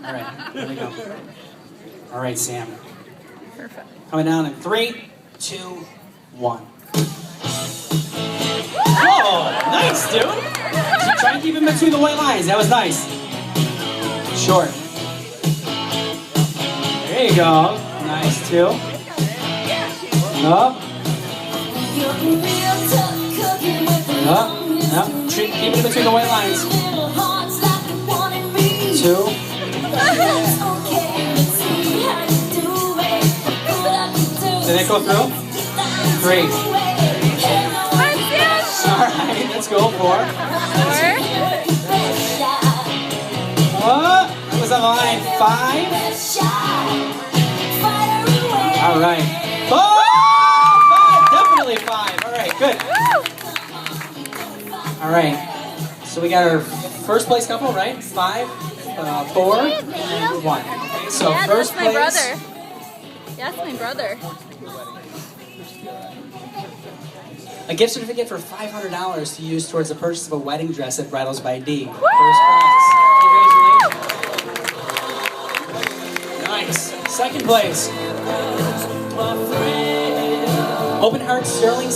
All right, here we go. All right, Sam. Perfect. Coming down in 3, 2, 1. Whoa, nice, dude. Try and keep him between the white lines. That was nice. Short. There you go. Nice, too. Up. Up. Up. Keep it in between the white lines. 2. Did it go through? 3. Alright, let's go. 4. What? That was on the line. 5. Alright. 5! Definitely 5. Alright, good. Alright. So we got our first place couple, right? 5, 4, and 1. Okay, so yeah, first that's my place. brother. That's my brother. A gift certificate for $500 to use towards the purchase of a wedding dress at Bridals by D. First prize. Congratulations. Nice. Second place. Open Heart Sterling